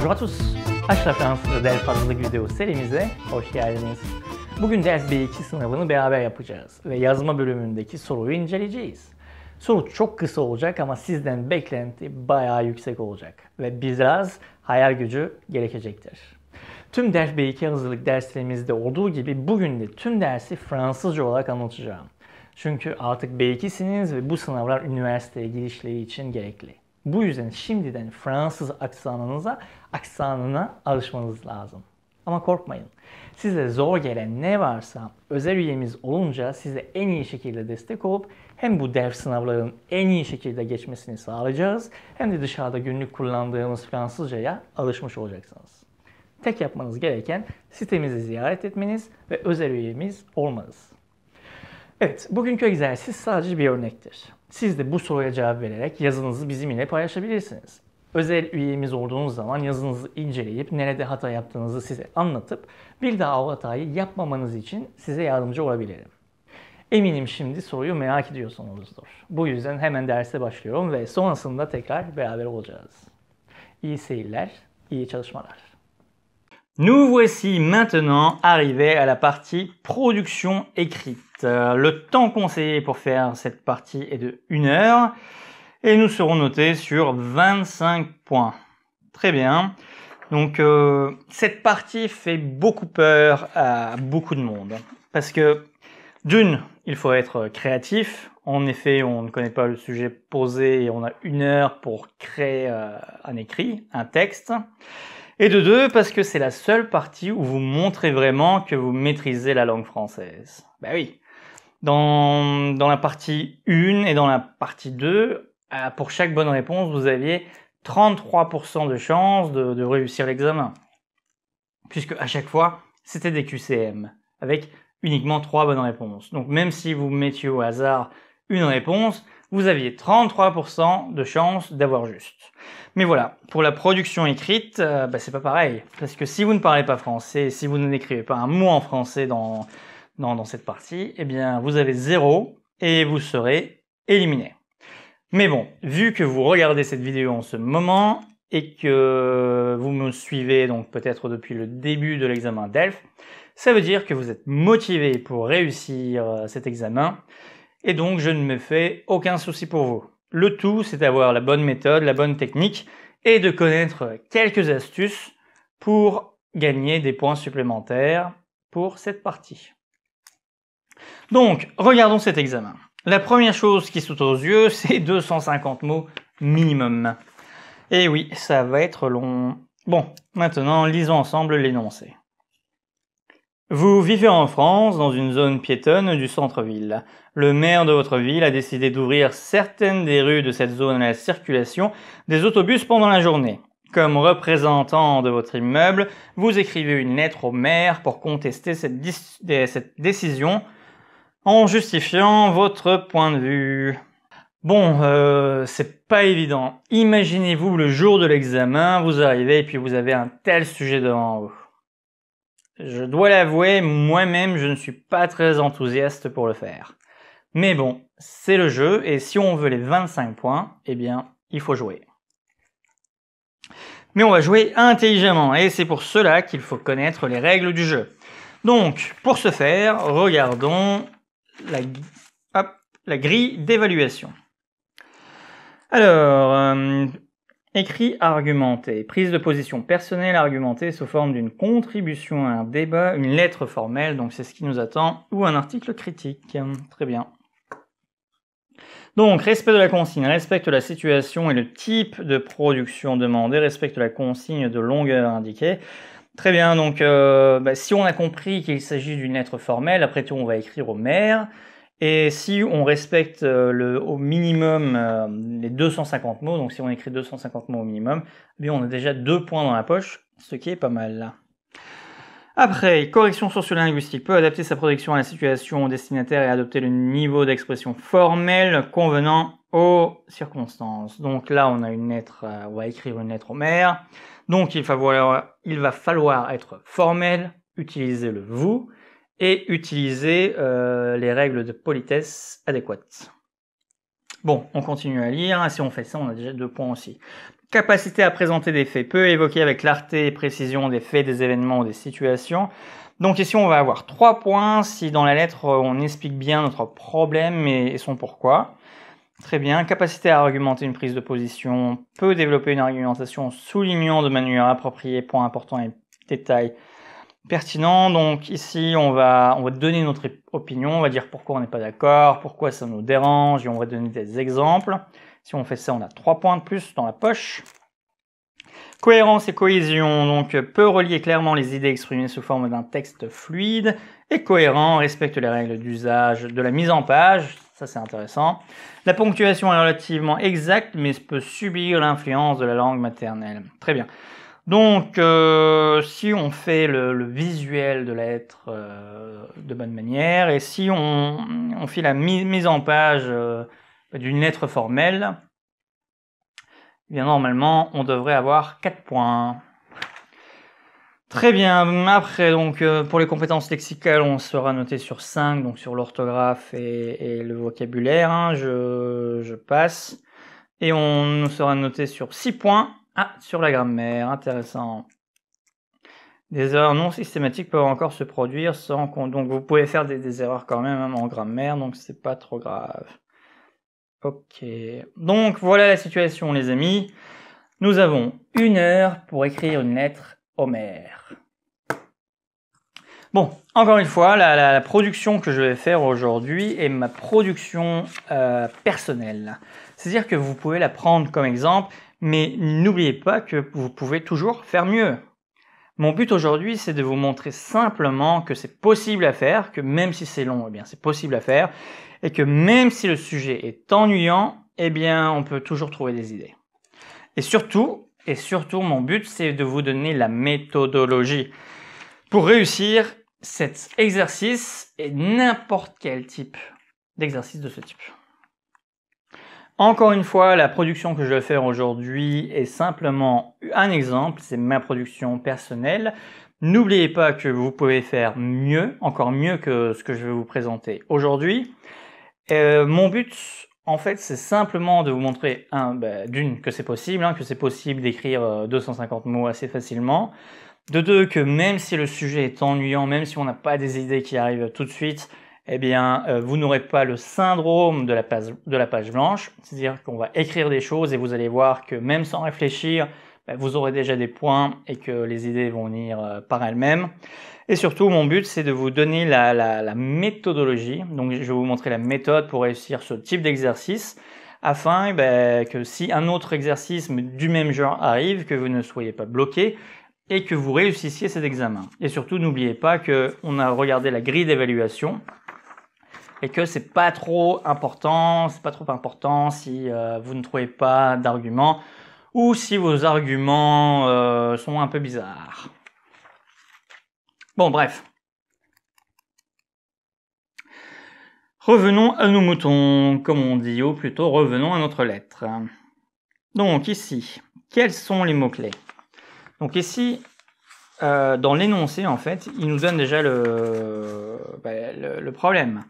Bonjour à tous. Aşraf ders hazırlık video serimize hoş geldiniz. Bugün ders B2 sınavını beraber yapacağız ve yazma bölümündeki soruyu inceleyeceğiz. Soru çok kısa olacak ama sizden beklenti bayağı yüksek olacak ve biraz hayal gücü gerekecektir. Tüm ders B2 hazırlık derslerimizde olduğu gibi bugün de tüm dersi Fransızca olarak anlatacağım. Çünkü artık B2'siniz ve bu sınavlar üniversiteye girişleri için gerekli. Bu yüzden şimdiden Fransız aksanına alışmanız lazım. Ama korkmayın. Size zor gelen ne varsa özel üyemiz olunca size en iyi şekilde destek olup hem bu ders sınavlarının en iyi şekilde geçmesini sağlayacağız hem de dışarıda günlük kullandığımız Fransızcaya alışmış olacaksınız. Tek yapmanız gereken sitemizi ziyaret etmeniz ve özel üyemiz olmanız. Evet, bugünkü egzersiz sadece bir örnektir. Siz de bu soruya cevap vererek yazınızı bizimle paylaşabilirsiniz. Özel üyemiz olduğunuz zaman yazınızı inceleyip nerede hata yaptığınızı size anlatıp bir daha o hatayı yapmamanız için size yardımcı olabilirim. Eminim şimdi soruyu merak ediyorsunuzdur. Bu yüzden hemen derse başlıyorum ve sonrasında tekrar beraber olacağız. İyi seyirler, iyi çalışmalar. Nous voici maintenant arrivés à la partie production écrite. Le temps conseillé pour faire cette partie est de 1 heure et nous serons notés sur 25 points. Très bien. Donc cette partie fait beaucoup peur à beaucoup de monde parce que d'une, il faut être créatif. En effet, on ne connaît pas le sujet posé et on a 1 heure pour créer un écrit, un texte. Et de deux, parce que c'est la seule partie où vous montrez vraiment que vous maîtrisez la langue française. Ben oui, dans la partie 1 et dans la partie 2, pour chaque bonne réponse, vous aviez 33% de chance de réussir l'examen. Puisque à chaque fois, c'était des QCM, avec uniquement 3 bonnes réponses. Donc même si vous mettiez au hasard une réponse, vous aviez 33% de chance d'avoir juste. Mais voilà, pour la production écrite, c'est pas pareil. Parce que si vous ne parlez pas français, si vous n'écrivez pas un mot en français dans cette partie, eh bien vous avez 0 et vous serez éliminé. Mais bon, vu que vous regardez cette vidéo en ce moment et que vous me suivez donc peut-être depuis le début de l'examen DELF, ça veut dire que vous êtes motivé pour réussir cet examen. Et donc, je ne me fais aucun souci pour vous. Le tout, c'est d'avoir la bonne méthode, la bonne technique et de connaître quelques astuces pour gagner des points supplémentaires pour cette partie. Donc, regardons cet examen. La première chose qui saute aux yeux, c'est 250 mots minimum. Et oui, ça va être long. Bon, maintenant, lisons ensemble l'énoncé. Vous vivez en France, dans une zone piétonne du centre-ville. Le maire de votre ville a décidé d'ouvrir certaines des rues de cette zone à la circulation des autobus pendant la journée. Comme représentant de votre immeuble, vous écrivez une lettre au maire pour contester cette décision en justifiant votre point de vue. Bon, c'est pas évident. Imaginez-vous le jour de l'examen, vous arrivez et puis vous avez un tel sujet devant vous. Je dois l'avouer, moi-même, je ne suis pas très enthousiaste pour le faire. Mais bon, c'est le jeu, et si on veut les 25 points, eh bien, il faut jouer. Mais on va jouer intelligemment, et c'est pour cela qu'il faut connaître les règles du jeu. Donc, pour ce faire, regardons la grille d'évaluation. Alors, écrit argumenté, prise de position personnelle argumentée sous forme d'une contribution à un débat, une lettre formelle, donc c'est ce qui nous attend, ou un article critique. Très bien. Donc, respect de la consigne, respecte la situation et le type de production demandé, respecte la consigne de longueur indiquée. Très bien, donc si on a compris qu'il s'agit d'une lettre formelle, après tout on va écrire au maire. Et si on respecte au minimum les 250 mots, donc si on écrit 250 mots au minimum, eh bien on a déjà 2 points dans la poche, ce qui est pas mal. Après, correction sociolinguistique peut adapter sa production à la situation au destinataire et adopter le niveau d'expression formelle convenant aux circonstances. Donc là, on a une lettre, on va écrire une lettre au maire. Donc il va falloir être formel, utiliser le vous, et utiliser les règles de politesse adéquates. Bon, on continue à lire. Si on fait ça, on a déjà 2 points aussi. capacité à présenter des faits, peut évoquer avec clarté et précision des faits, des événements ou des situations. Donc ici, on va avoir 3 points si dans la lettre, on explique bien notre problème et son pourquoi. Très bien. Capacité à argumenter une prise de position, peut développer une argumentation soulignant de manière appropriée points importants et détails pertinents. Donc ici, on va donner notre opinion, on va dire pourquoi on n'est pas d'accord, pourquoi ça nous dérange, et on va donner des exemples. Si on fait ça, on a 3 points de plus dans la poche. Cohérence et cohésion, donc peut relier clairement les idées exprimées sous forme d'un texte fluide et cohérent, respecte les règles d'usage de la mise en page, ça c'est intéressant. La ponctuation est relativement exacte, mais peut subir l'influence de la langue maternelle. Très bien. Donc, si on fait le visuel de la lettre de bonne manière, et si on fait la mise en page d'une lettre formelle, eh bien normalement, on devrait avoir 4 points. Très bien. Après, donc, pour les compétences lexicales, on sera noté sur 5, donc sur l'orthographe et le vocabulaire. Hein, je passe. Et on sera noté sur 6 points. Ah, sur la grammaire, intéressant. Des erreurs non systématiques peuvent encore se produire sans qu'on... Donc vous pouvez faire des erreurs quand même en grammaire, donc c'est pas trop grave. Ok. Donc voilà la situation les amis. Nous avons 1 heure pour écrire une lettre Homère. Bon, encore une fois, la production que je vais faire aujourd'hui est ma production personnelle. C'est-à-dire que vous pouvez la prendre comme exemple, mais n'oubliez pas que vous pouvez toujours faire mieux. Mon but aujourd'hui, c'est de vous montrer simplement que c'est possible à faire, que même si c'est long, eh bien c'est possible à faire, et que même si le sujet est ennuyant, eh bien on peut toujours trouver des idées. Et surtout, mon but, c'est de vous donner la méthodologie pour réussir cet exercice et n'importe quel type d'exercice de ce type. Encore une fois, la production que je vais faire aujourd'hui est simplement un exemple, c'est ma production personnelle. N'oubliez pas que vous pouvez faire mieux, encore mieux que ce que je vais vous présenter aujourd'hui. Mon but, en fait, c'est simplement de vous montrer, d'une, que c'est possible, que c'est possible d'écrire 250 mots assez facilement. De deux, que même si le sujet est ennuyant, même si on n'a pas des idées qui arrivent tout de suite, eh bien, vous n'aurez pas le syndrome de la page blanche, c'est-à-dire qu'on va écrire des choses et vous allez voir que même sans réfléchir, vous aurez déjà des points et que les idées vont venir par elles-mêmes. Et surtout, mon but, c'est de vous donner la méthodologie. Donc, je vais vous montrer la méthode pour réussir ce type d'exercice, afin que si un autre exercice du même genre arrive, que vous ne soyez pas bloqué et que vous réussissiez cet examen. Et surtout, n'oubliez pas qu'on a regardé la grille d'évaluation et que c'est pas trop important si vous ne trouvez pas d'arguments ou si vos arguments sont un peu bizarres. Bon, bref. Revenons à nos moutons, comme on dit, ou plutôt revenons à notre lettre. Donc ici, quels sont les mots-clés? Donc ici, dans l'énoncé, en fait, il nous donne déjà le problème.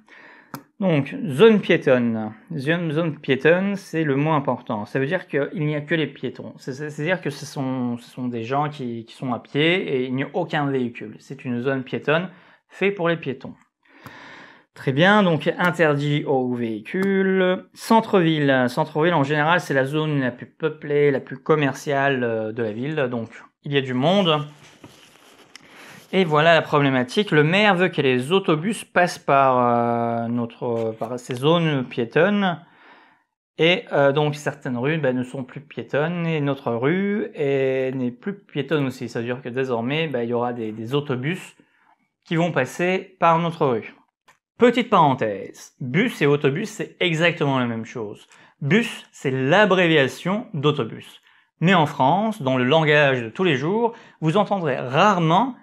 Donc, zone piétonne. Zone piétonne, c'est le mot important. Ça veut dire qu'il n'y a que les piétons. C'est-à-dire que ce sont des gens qui sont à pied et il n'y a aucun véhicule. C'est une zone piétonne faite pour les piétons. Très bien, donc interdit aux véhicules. Centre-ville. Centre-ville, en général, c'est la zone la plus peuplée, la plus commerciale de la ville. Donc, il y a du monde. Et voilà la problématique. Le maire veut que les autobus passent par ces zones piétonnes. Et donc certaines rues ne sont plus piétonnes et notre rue n'est plus piétonne aussi. Ça veut dire que désormais, il y aura des autobus qui vont passer par notre rue. Petite parenthèse, bus et autobus, c'est exactement la même chose. Bus, c'est l'abréviation d'autobus. Mais en France, dans le langage de tous les jours, vous entendrez rarement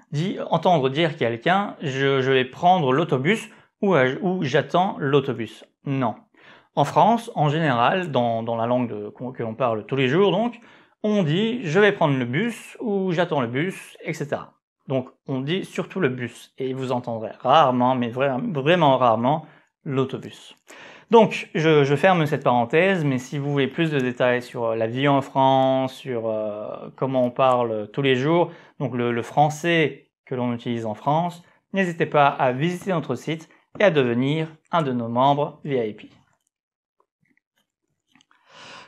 entendre dire quelqu'un « je vais prendre l'autobus » ou « j'attends l'autobus ». Non. En France, en général, dans la langue que l'on parle tous les jours, donc, on dit « je vais prendre le bus » ou « j'attends le bus », etc. Donc, on dit surtout le bus. Et vous entendrez rarement, mais vraiment rarement, l'autobus. Donc, je ferme cette parenthèse, mais si vous voulez plus de détails sur la vie en France, sur comment on parle tous les jours, donc le français que l'on utilise en France, n'hésitez pas à visiter notre site et à devenir un de nos membres VIP.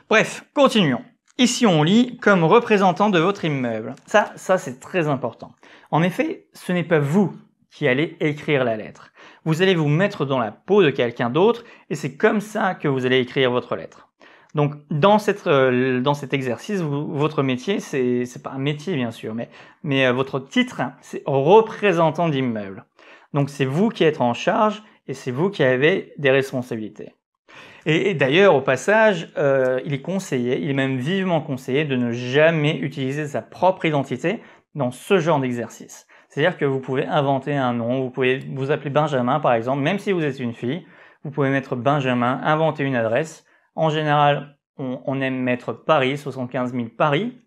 Bref, continuons. Ici, on lit « comme représentant de votre immeuble ». Ça c'est très important. En effet, ce n'est pas vous qui allez écrire la lettre. Vous allez vous mettre dans la peau de quelqu'un d'autre et c'est comme ça que vous allez écrire votre lettre. Donc, dans cet exercice, votre métier, c'est pas un métier bien sûr, mais votre titre, c'est représentant d'immeuble. Donc, c'est vous qui êtes en charge et c'est vous qui avez des responsabilités. Et d'ailleurs, au passage, il est même vivement conseillé de ne jamais utiliser sa propre identité dans ce genre d'exercice. C'est-à-dire que vous pouvez inventer un nom, vous pouvez vous appeler Benjamin par exemple, même si vous êtes une fille, vous pouvez mettre Benjamin, inventer une adresse. En général, on aime mettre Paris, 75 000 Paris,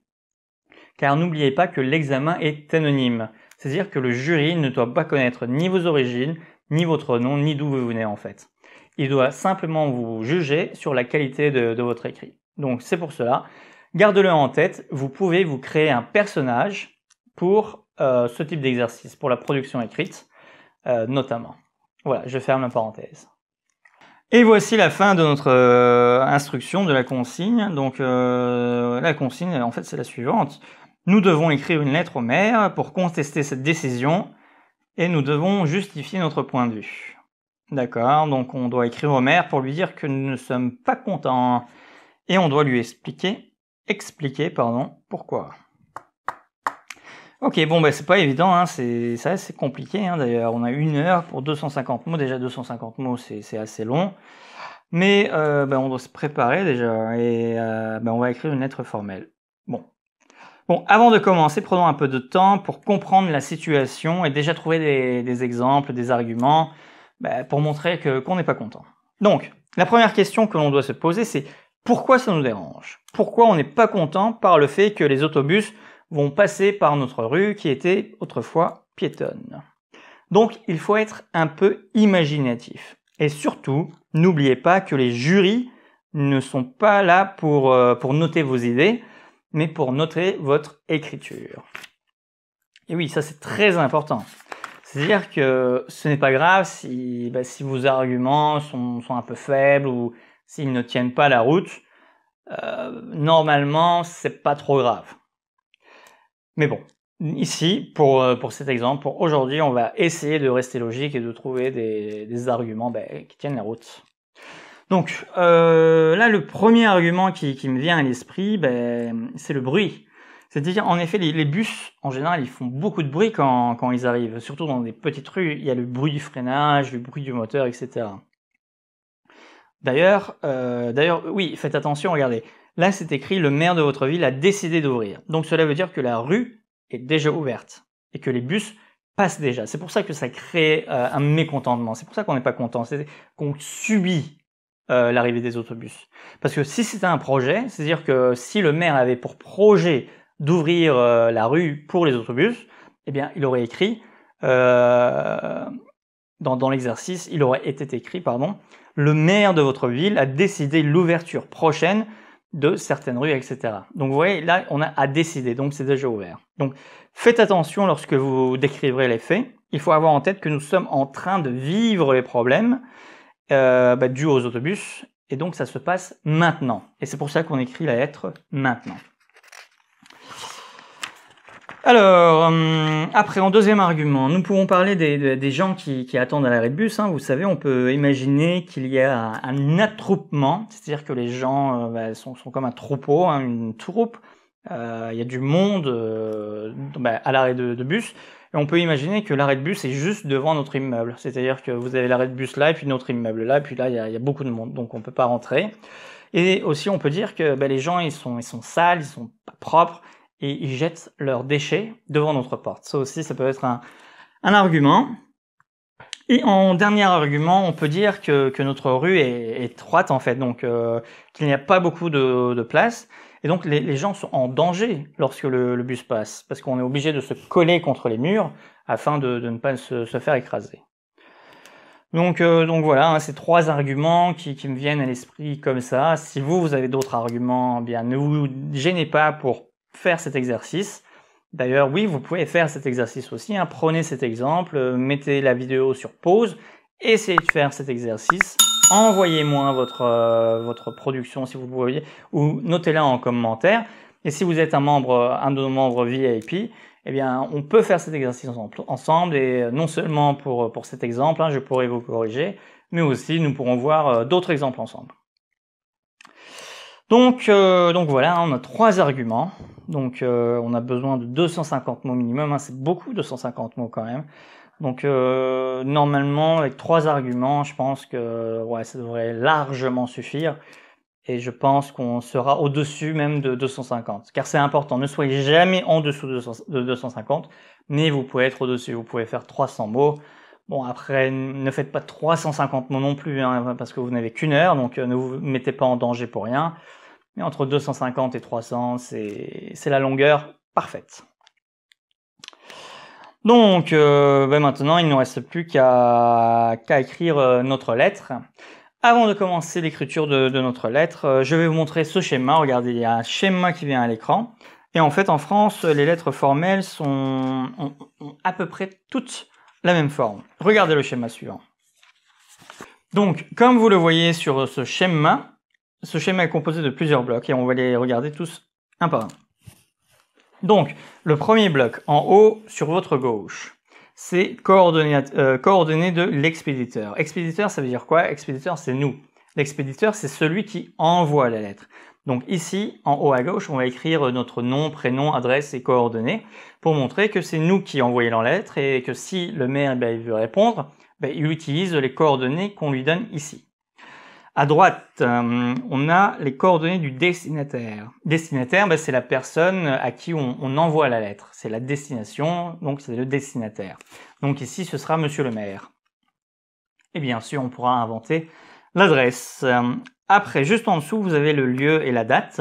car n'oubliez pas que l'examen est anonyme. C'est-à-dire que le jury ne doit pas connaître ni vos origines, ni votre nom, ni d'où vous venez en fait. Il doit simplement vous juger sur la qualité de votre écrit. Donc c'est pour cela, gardez-le en tête, vous pouvez vous créer un personnage pour ce type d'exercice, pour la production écrite notamment. Voilà, je ferme la parenthèse. Et voici la fin de notre instruction de la consigne. Donc la consigne, en fait, c'est la suivante. Nous devons écrire une lettre au maire pour contester cette décision et nous devons justifier notre point de vue. D'accord, donc on doit écrire au maire pour lui dire que nous ne sommes pas contents et on doit lui expliquer pourquoi. Ok, bon, c'est pas évident, hein, c'est compliqué, hein, d'ailleurs. On a 1 heure pour 250 mots. Déjà, 250 mots, c'est assez long. Mais on doit se préparer déjà et on va écrire une lettre formelle. Bon, avant de commencer, prenons un peu de temps pour comprendre la situation et déjà trouver des exemples, des arguments pour montrer qu'on n'est pas content. Donc, la première question que l'on doit se poser, c'est pourquoi ça nous dérange? Pourquoi on n'est pas content par le fait que les autobus vont passer par notre rue qui était autrefois piétonne. Donc, il faut être un peu imaginatif. Et surtout, n'oubliez pas que les jurys ne sont pas là pour noter vos idées, mais pour noter votre écriture. Et oui, ça c'est très important. C'est-à-dire que ce n'est pas grave si vos arguments sont un peu faibles ou s'ils ne tiennent pas la route. Normalement, c'est pas trop grave. Mais bon, ici, pour cet exemple, pour aujourd'hui, on va essayer de rester logique et de trouver des arguments qui tiennent la route. Donc là, le premier argument qui me vient à l'esprit, c'est le bruit. C'est-à-dire, en effet, les bus, en général, ils font beaucoup de bruit quand ils arrivent. Surtout dans des petites rues, il y a le bruit du freinage, le bruit du moteur, etc. D'ailleurs, oui, faites attention, regardez. Là, c'est écrit « Le maire de votre ville a décidé d'ouvrir ». Donc, cela veut dire que la rue est déjà ouverte et que les bus passent déjà. C'est pour ça que ça crée un mécontentement. C'est pour ça qu'on n'est pas content. C'est qu'on subit l'arrivée des autobus. Parce que si c'était un projet, c'est-à-dire que si le maire avait pour projet d'ouvrir la rue pour les autobus, eh bien, il aurait écrit, dans l'exercice, il aurait été écrit, le maire de votre ville a décidé l'ouverture prochaine de certaines rues, etc. Donc vous voyez, là, on a à décider, donc c'est déjà ouvert. Donc faites attention lorsque vous décrivrez les faits. Il faut avoir en tête que nous sommes en train de vivre les problèmes dus aux autobus, et donc ça se passe maintenant. Et c'est pour ça qu'on écrit la lettre maintenant. Alors, après, en deuxième argument, nous pouvons parler des gens qui attendent à l'arrêt de bus. Hein. Vous savez, on peut imaginer qu'il y a un attroupement, c'est-à-dire que les gens sont comme un troupeau, hein, une troupe. Il y a du monde à l'arrêt de bus. Et on peut imaginer que l'arrêt de bus est juste devant notre immeuble. C'est-à-dire que vous avez l'arrêt de bus là, et puis notre immeuble là, et puis là, il y a beaucoup de monde, donc on peut pas rentrer. Et aussi, on peut dire que les gens, ils sont sales, ils sont pas propres, et ils jettent leurs déchets devant notre porte. Ça aussi, ça peut être un argument. Et en dernier argument, on peut dire que notre rue est étroite, en fait, donc qu'il n'y a pas beaucoup de place. Et donc, les gens sont en danger lorsque le bus passe, parce qu'on est obligé de se coller contre les murs afin de ne pas se faire écraser. Donc voilà, hein, ces 3 arguments qui me viennent à l'esprit comme ça. Si vous avez d'autres arguments, eh bien ne vous gênez pas pour faire cet exercice. D'ailleurs, oui, vous pouvez faire cet exercice aussi, hein. Prenez cet exemple, mettez la vidéo sur pause, essayez de faire cet exercice, envoyez-moi votre production si vous le voyez, ou notez-la en commentaire. Et si vous êtes un de nos membres VIP, eh bien, on peut faire cet exercice ensemble, et non seulement pour cet exemple, hein, je pourrais vous corriger, mais aussi nous pourrons voir d'autres exemples ensemble. Donc voilà, on a 3 arguments. Donc on a besoin de 250 mots minimum, hein, c'est beaucoup, 250 mots quand même. Donc normalement, avec 3 arguments, je pense que ouais, ça devrait largement suffire. Et je pense qu'on sera au-dessus même de 250. Car c'est important, ne soyez jamais en dessous de 250, mais vous pouvez être au-dessus. Vous pouvez faire 300 mots. Bon, après, ne faites pas 350 mots non plus, hein, parce que vous n'avez qu'une heure, donc ne vous mettez pas en danger pour rien. Mais entre 250 et 300, c'est la longueur parfaite. Donc, maintenant, il ne nous reste plus qu'à écrire notre lettre. Avant de commencer l'écriture de notre lettre, je vais vous montrer ce schéma. Regardez, il y a un schéma qui vient à l'écran. Et en fait, en France, les lettres formelles ont à peu près toutes la même forme. Regardez le schéma suivant. Donc, comme vous le voyez sur ce schéma est composé de plusieurs blocs et on va les regarder tous un par un. Donc, le premier bloc, en haut, sur votre gauche, c'est coordonnées de l'expéditeur. Expéditeur, ça veut dire quoi? Expéditeur, c'est nous. L'expéditeur, c'est celui qui envoie la lettre. Donc ici, en haut à gauche, on va écrire notre nom, prénom, adresse et coordonnées pour montrer que c'est nous qui envoyons la lettre et que si le maire il veut répondre, il utilise les coordonnées qu'on lui donne ici. À droite, on a les coordonnées du destinataire. Destinataire, c'est la personne à qui on envoie la lettre. C'est la destination, donc c'est le destinataire. Donc ici, ce sera Monsieur le maire. Et bien sûr, on pourra inventer l'adresse. Après, juste en dessous, vous avez le lieu et la date.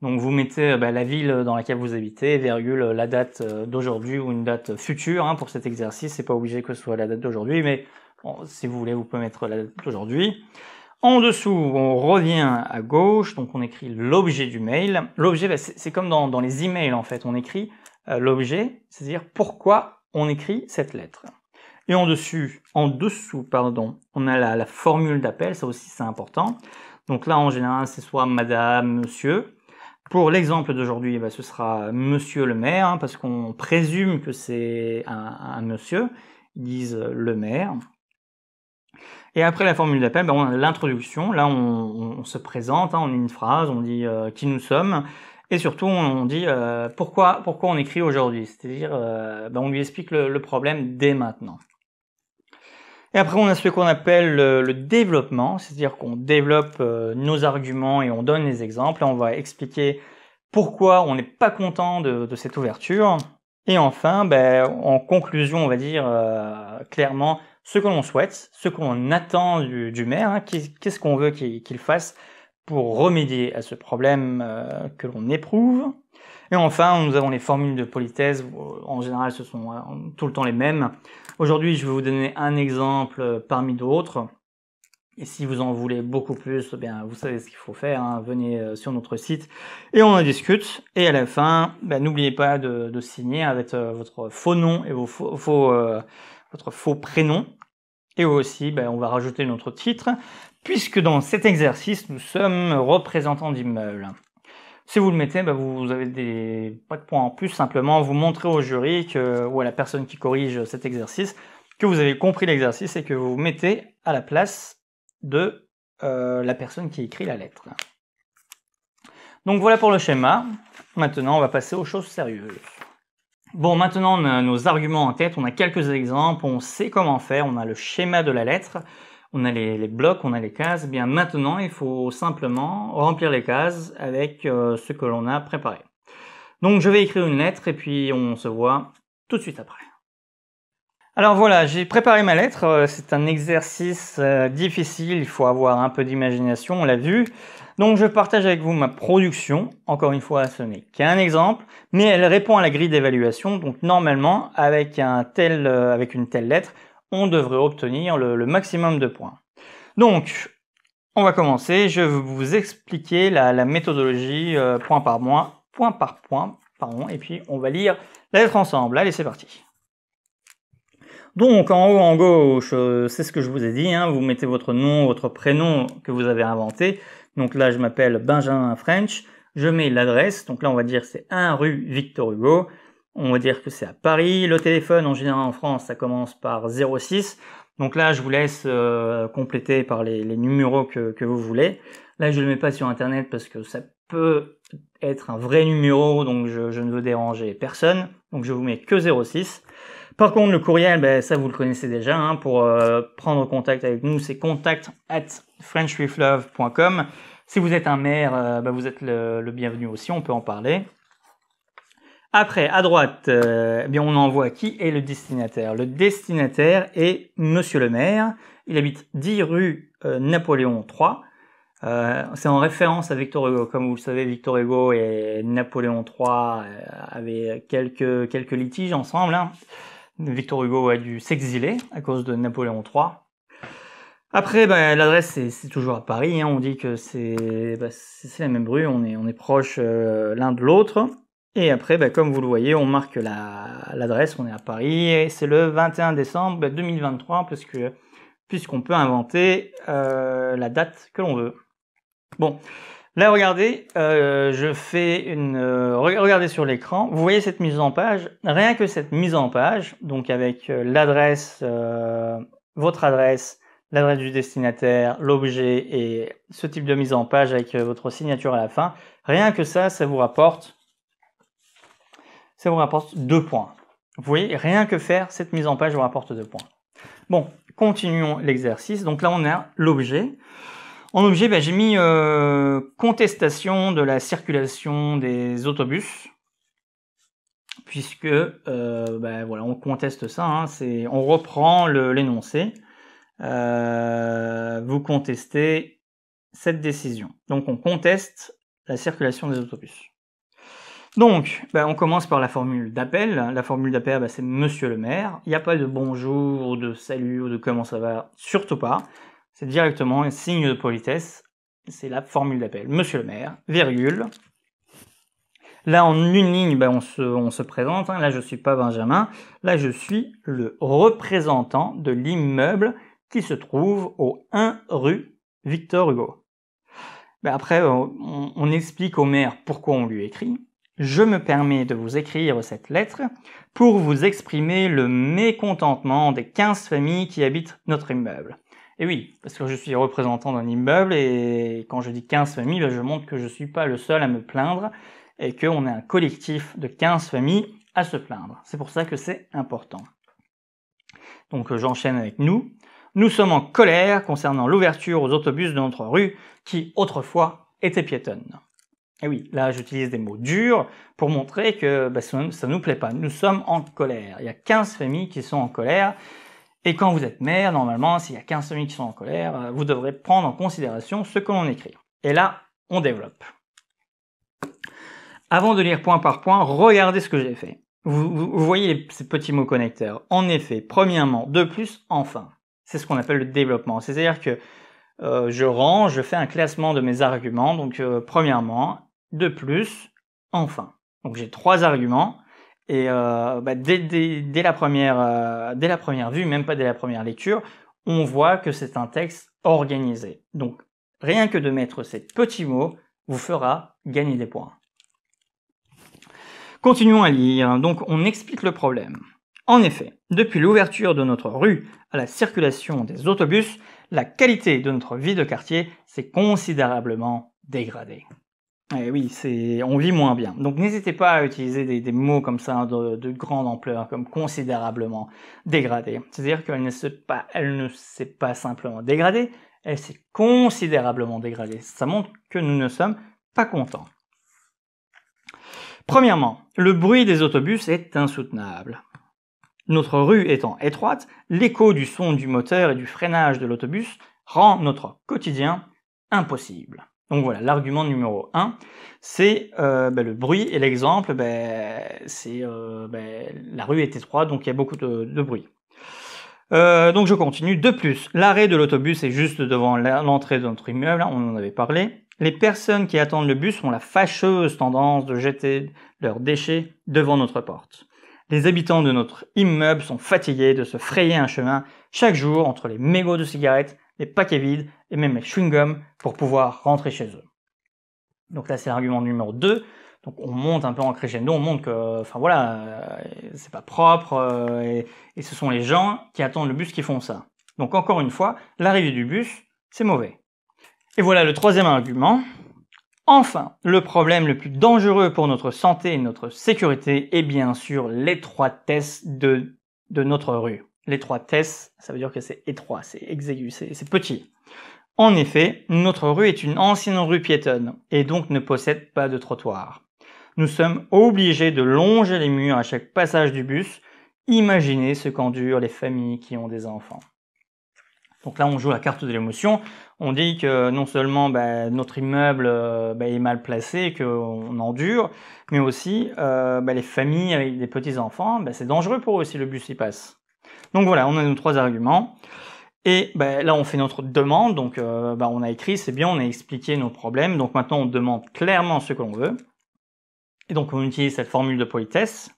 Donc vous mettez la ville dans laquelle vous habitez, virgule, la date d'aujourd'hui ou une date future. Hein, pour cet exercice, c'est pas obligé que ce soit la date d'aujourd'hui, mais bon, si vous voulez, vous pouvez mettre la date d'aujourd'hui. En dessous, on revient à gauche, donc on écrit l'objet du mail. L'objet, c'est comme dans les emails en fait, on écrit l'objet, c'est-à-dire pourquoi on écrit cette lettre. Et en dessous, on a la formule d'appel, ça aussi c'est important. Donc là, en général, c'est soit madame, monsieur. Pour l'exemple d'aujourd'hui, ce sera monsieur le maire, hein, parce qu'on présume que c'est un monsieur. Ils disent le maire. Et après la formule d'appel, on a l'introduction. Là, on se présente, hein, on a une phrase, on dit qui nous sommes. Et surtout, on dit pourquoi on écrit aujourd'hui. C'est-à-dire, on lui explique le problème dès maintenant. Et après, on a ce qu'on appelle le développement. C'est-à-dire qu'on développe nos arguments et on donne les exemples. Là, on va expliquer pourquoi on n'est pas content de cette ouverture. Et enfin, en conclusion, on va dire clairement ce que l'on souhaite, ce qu'on attend du maire, hein, qu'est-ce qu'on veut qu'il fasse pour remédier à ce problème que l'on éprouve. Et enfin, nous avons les formules de politesse. En général, ce sont tout le temps les mêmes. Aujourd'hui, je vais vous donner un exemple parmi d'autres. Et si vous en voulez beaucoup plus, vous savez ce qu'il faut faire. Hein. Venez sur notre site et on en discute. Et à la fin, n'oubliez pas de signer avec votre faux nom et votre faux prénom. Et aussi, on va rajouter notre titre, puisque dans cet exercice, nous sommes représentants d'immeubles. Si vous le mettez, vous avez pas de points en plus, simplement vous montrez au jury ou à la personne qui corrige cet exercice que vous avez compris l'exercice et que vous vous mettez à la place de la personne qui écrit la lettre. Donc voilà pour le schéma. Maintenant, on va passer aux choses sérieuses. Bon, maintenant on a nos arguments en tête, on a quelques exemples, on sait comment faire, on a le schéma de la lettre, on a les blocs, on a les cases. Bien maintenant, il faut simplement remplir les cases avec ce que l'on a préparé. Donc je vais écrire une lettre et puis on se voit tout de suite après. Alors voilà, j'ai préparé ma lettre, c'est un exercice difficile, il faut avoir un peu d'imagination, on l'a vu. Donc je partage avec vous ma production, encore une fois ce n'est qu'un exemple, mais elle répond à la grille d'évaluation, donc normalement avec une telle lettre, on devrait obtenir le maximum de points. Donc, on va commencer. Je vais vous expliquer la méthodologie point par point, pardon, et puis on va lire la lettre ensemble. Allez, c'est parti. Donc, en haut, en gauche, c'est ce que je vous ai dit, hein, vous mettez votre nom, votre prénom que vous avez inventé. Donc là, je m'appelle Benjamin French. Je mets l'adresse, donc là, on va dire c'est 1 rue Victor Hugo. On va dire que c'est à Paris. Le téléphone, en général, en France, ça commence par 06. Donc là, je vous laisse compléter par les numéros que vous voulez. Là, je ne le mets pas sur Internet parce que ça peut être un vrai numéro, donc je ne veux déranger personne. Donc je vous mets que 06. Par contre, le courriel, ben, ça vous le connaissez déjà. Hein, pour prendre contact avec nous, c'est contact@frenchwithlove.com. Si vous êtes un maire, ben, vous êtes le bienvenu aussi, on peut en parler. Après, à droite, eh bien, on envoie qui est le destinataire. Le destinataire est Monsieur le maire. Il habite 10 rue Napoléon III. C'est en référence à Victor Hugo. Comme vous le savez, Victor Hugo et Napoléon III avaient quelques litiges ensemble. Hein. Victor Hugo a dû s'exiler à cause de Napoléon III. Après, ben, l'adresse c'est toujours à Paris. Hein. On dit que c'est la même rue. On est proche l'un de l'autre. Et après, ben, comme vous le voyez, on marque l'adresse. On est à Paris et c'est le 21 décembre 2023 puisqu'on peut inventer la date que l'on veut. Bon, là regardez, je fais regardez sur l'écran, vous voyez cette mise en page, rien que cette mise en page, donc avec l'adresse, votre adresse, l'adresse du destinataire, l'objet et ce type de mise en page avec votre signature à la fin, rien que ça vous rapporte 2 points. Vous voyez, rien que faire cette mise en page vous rapporte 2 points. Bon, continuons l'exercice. Donc là, on a l'objet. En objet, ben, j'ai mis contestation de la circulation des autobus, puisque ben, voilà, on conteste ça. Hein, on reprend l'énoncé. Vous contestez cette décision. Donc, on conteste la circulation des autobus. Donc, ben, on commence par la formule d'appel. La formule d'appel, ben, c'est Monsieur le maire. Il n'y a pas de bonjour, ou de salut, ou de comment ça va, surtout pas. C'est directement un signe de politesse. C'est la formule d'appel. Monsieur le maire, virgule. Là, en une ligne, ben, on se présente. Hein. Là, je ne suis pas Benjamin. Là, je suis le représentant de l'immeuble qui se trouve au 1 rue Victor Hugo. Ben, après, on explique au maire pourquoi on lui écrit. Je me permets de vous écrire cette lettre pour vous exprimer le mécontentement des 15 familles qui habitent notre immeuble. Et oui, parce que je suis représentant d'un immeuble et quand je dis 15 familles, ben je montre que je ne suis pas le seul à me plaindre et qu'on est un collectif de 15 familles à se plaindre. C'est pour ça que c'est important. Donc j'enchaîne avec nous. Nous sommes en colère concernant l'ouverture aux autobus de notre rue qui autrefois était piétonne. Et oui, là j'utilise des mots durs pour montrer que ben, ça ne nous plaît pas. Nous sommes en colère. Il y a 15 familles qui sont en colère. Et quand vous êtes maire, normalement, s'il y a 15 familles qui sont en colère, vous devrez prendre en considération ce que l'on écrit. Et là, on développe. Avant de lire point par point, regardez ce que j'ai fait. Vous voyez ces petits mots connecteurs. En effet, premièrement, de plus, enfin. C'est ce qu'on appelle le développement. C'est-à-dire que je fais un classement de mes arguments. Donc, premièrement, de plus, enfin. Donc, j'ai 3 arguments. Et dès la première vue, même pas dès la première lecture, on voit que c'est un texte organisé. Donc, rien que de mettre ces petits mots vous fera gagner des points. Continuons à lire. Donc, on explique le problème. En effet, depuis l'ouverture de notre rue à la circulation des autobus, la qualité de notre vie de quartier s'est considérablement dégradée. Et oui, on vit moins bien. Donc n'hésitez pas à utiliser des mots comme ça de grande ampleur, comme considérablement dégradé. C'est-à-dire qu'elle ne s'est pas simplement dégradée, elle s'est considérablement dégradée. Ça montre que nous ne sommes pas contents. Premièrement, le bruit des autobus est insoutenable. Notre rue étant étroite, l'écho du son du moteur et du freinage de l'autobus rend notre quotidien impossible. Donc voilà, l'argument numéro 1, c'est le bruit, et l'exemple, c'est la rue est étroite, donc il y a beaucoup de bruit. Donc je continue. De plus, l'arrêt de l'autobus est juste devant l'entrée de notre immeuble, on en avait parlé. Les personnes qui attendent le bus ont la fâcheuse tendance de jeter leurs déchets devant notre porte. Les habitants de notre immeuble sont fatigués de se frayer un chemin chaque jour entre les mégots de cigarettes, les paquets vides et même les chewing-gums pour pouvoir rentrer chez eux. Donc là, c'est l'argument numéro 2. Donc on monte un peu en crescendo, on montre que, enfin voilà, c'est pas propre et ce sont les gens qui attendent le bus qui font ça. Donc encore une fois, l'arrivée du bus, c'est mauvais. Et voilà le troisième argument. Enfin, le problème le plus dangereux pour notre santé et notre sécurité est bien sûr l'étroitesse de notre rue. L'étroitesse, ça veut dire que c'est étroit, c'est exigu, c'est petit. En effet, notre rue est une ancienne rue piétonne et donc ne possède pas de trottoir. Nous sommes obligés de longer les murs à chaque passage du bus. Imaginez ce qu'endurent les familles qui ont des enfants. Donc là, on joue la carte de l'émotion. On dit que non seulement notre immeuble est mal placé, qu'on endure, mais aussi les familles avec des petits-enfants, c'est dangereux pour eux si le bus y passe. Donc voilà, on a nos 3 arguments. Et là, on fait notre demande. Donc on a écrit, c'est bien, on a expliqué nos problèmes. Donc maintenant, on demande clairement ce que l'on veut. Et donc on utilise cette formule de politesse.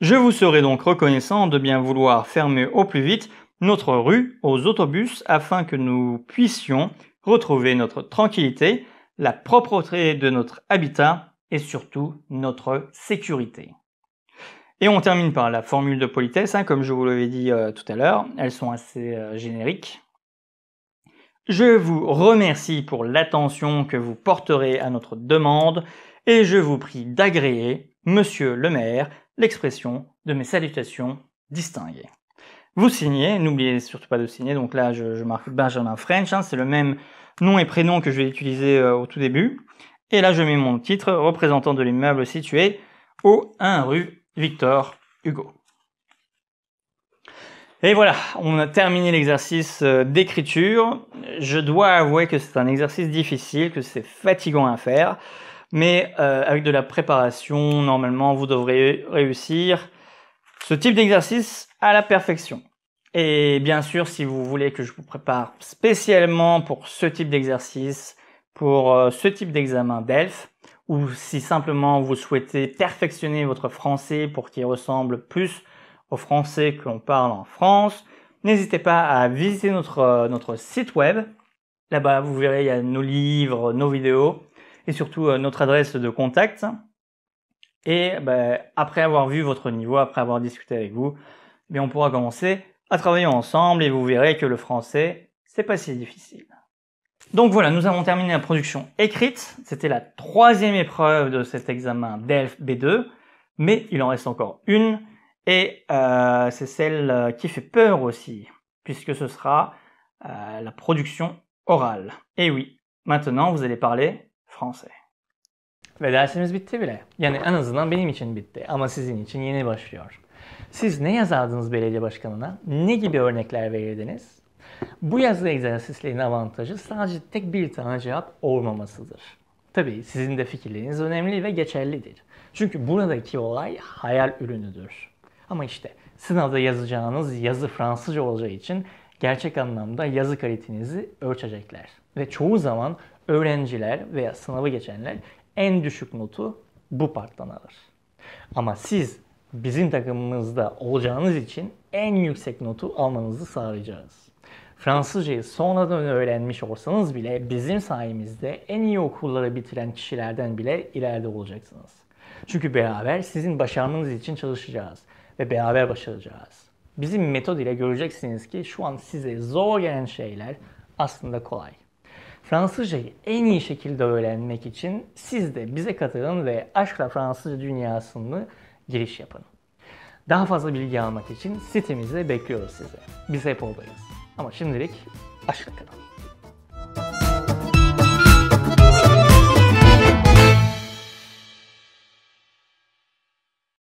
Je vous serai donc reconnaissant de bien vouloir fermer au plus vite notre rue aux autobus afin que nous puissions retrouver notre tranquillité, la propreté de notre habitat et surtout notre sécurité. Et on termine par la formule de politesse, comme je vous l'avais dit tout à l'heure, elles sont assez génériques. Je vous remercie pour l'attention que vous porterez à notre demande et je vous prie d'agréer, Monsieur le maire, l'expression de mes salutations distinguées. Vous signez, n'oubliez surtout pas de signer, donc là je marque Benjamin French, c'est le même nom et prénom que je vais utiliser au tout début. Et là je mets mon titre, représentant de l'immeuble situé au 1 rue Victor Hugo. Et voilà, on a terminé l'exercice d'écriture. Je dois avouer que c'est un exercice difficile, que c'est fatigant à faire, mais avec de la préparation, normalement, vous devrez réussir ce type d'exercice à la perfection. Et bien sûr, si vous voulez que je vous prépare spécialement pour ce type d'exercice, pour ce type d'examen DELF, ou si simplement vous souhaitez perfectionner votre français pour qu'il ressemble plus au français que l'on parle en France, n'hésitez pas à visiter notre site web. Là-bas, vous verrez, il y a nos livres, nos vidéos et surtout notre adresse de contact. Et après avoir vu votre niveau, après avoir discuté avec vous, on pourra commencer à travailler ensemble et vous verrez que le français, c'est pas si difficile. Donc voilà, nous avons terminé la production écrite. C'était la 3e épreuve de cet examen DELF B2, mais il en reste encore une. Et c'est celle qui fait peur aussi, puisque ce sera la production orale. Et oui, maintenant vous allez parler français. Ve dersimiz bitti bile. Yani en azından benim için bitti ama sizin için yeni başlıyor. Siz ne yazardınız belediye başkanına? Ne gibi örnekler verirdiniz? Bu yazılı egzersizlerin avantajı sadece tek bir tane cevap olmamasıdır. Tabii sizin de fikirleriniz önemli ve geçerlidir. Çünkü buradaki olay hayal ürünüdür. Ama işte sınavda yazacağınız yazı Fransızca olacağı için gerçek anlamda yazı kalitenizi ölçecekler. Ve çoğu zaman öğrenciler veya sınavı geçenler en düşük notu bu parttan alır. Ama siz bizim takımımızda olacağınız için en yüksek notu almanızı sağlayacağız. Fransızcayı sonradan öğrenmiş olsanız bile bizim sayemizde en iyi okulları bitiren kişilerden bile ileride olacaksınız. Çünkü beraber sizin başarmanız için çalışacağız ve beraber başaracağız. Bizim metod ile göreceksiniz ki şu an size zor gelen şeyler aslında kolay. Fransızcayı en iyi şekilde öğrenmek için siz de bize katılın ve Aşkla Fransızca dünyasına giriş yapın. Daha fazla bilgi almak için sitemizde bekliyoruz sizi. Biz hep oradayız. Ama şimdilik aşkla kalın.